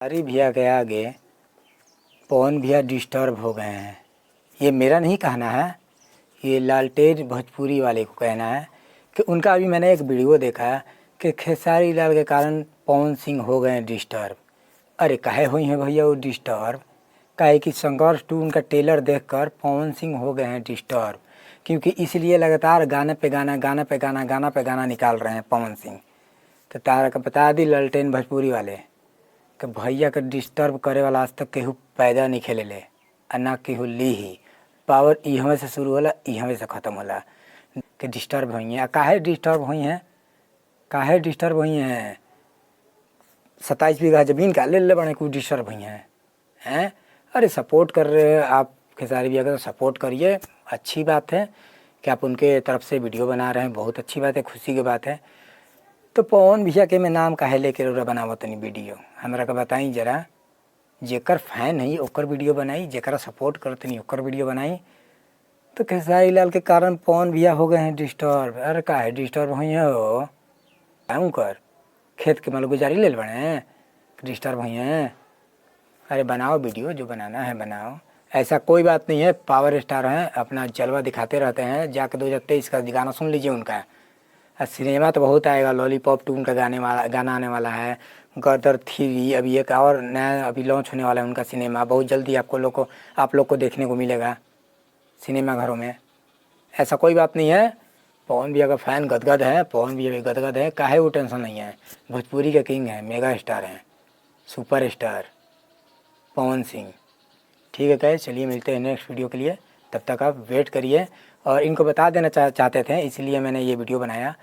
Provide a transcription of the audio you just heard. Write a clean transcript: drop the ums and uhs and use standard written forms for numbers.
अरे भैया के आगे पवन भैया डिस्टर्ब हो गए हैं। ये मेरा नहीं कहना है, ये लालटेन भोजपुरी वाले को कहना है कि उनका अभी मैंने एक वीडियो देखा कि खेसारी लाल के कारण पवन सिंह हो गए हैं डिस्टर्ब। अरे काहे हुई हैं भैया वो डिस्टर्ब? काहे कि संघर्ष 2 उनका ट्रेलर देखकर पवन सिंह हो गए हैं डिस्टर्ब, क्योंकि इसलिए लगातार गाने पे गाना गाना पे गाना निकाल रहे हैं पवन सिंह। तो तारा का बता दी लालटेन भोजपुरी वाले कि भैया के डिस्टर्ब करे वाला आज तक केहू पैदा नहीं खेले ले और ना केहू ली ही। पावर इहवे से शुरू होला, इहवे से ख़त्म होला कि डिस्टर्ब हुई हैं। काहे डिस्टर्ब हुई हैं? काहे डिस्टर्ब हुई हैं? 27 बीघा ज़मीन का ले बड़े कोई डिस्टर्ब हुई हैं? अरे सपोर्ट कर रहे हैं आप खेसारी भैया का, तो सपोर्ट करिए, अच्छी बात है कि आप उनके तरफ से वीडियो बना रहे हैं, बहुत अच्छी बात है, खुशी की बात है। तो पवन भैया के में नाम काहे लेके रौरा बनावत तनी वीडियो हमरा के बताई जरा। जेकर फैन है ओकर वीडियो बनाई, जेकरा सपोर्ट करतनी ओकर वीडियो बनाई। तो खेसारी लाल के कारण पवन भैया हो गए हैं डिस्टर्ब। अरे काहे डिस्टर्ब हुई है हो? कर खेत के मालगुजारी ले बने डिस्टर्ब हुई हैं? अरे बनाओ वीडियो, जो बनाना है बनाओ, ऐसा कोई बात नहीं है। पावर स्टार हैं, अपना जलवा दिखाते रहते हैं। जाके 2023 का गाना सुन लीजिए उनका। सिनेमा तो बहुत आएगा, लॉलीपॉप 2 उनका गाना आने वाला है। गदर 3 अभी एक और नया अभी लॉन्च होने वाला है उनका सिनेमा, बहुत जल्दी आप लोग को देखने को मिलेगा सिनेमा घरों में। ऐसा कोई बात नहीं है। पवन भैया का फैन गदगद है, पवन भैया भी गदगद है, काहे वो टेंशन नहीं है। भोजपुरी के किंग हैं, मेगा स्टार हैं, सुपर स्टार पवन सिंह। ठीक है गाइस, चलिए मिलते हैं नेक्स्ट वीडियो के लिए, तब तक आप वेट करिए। और इनको बता देना चाहते थे, इसलिए मैंने ये वीडियो बनाया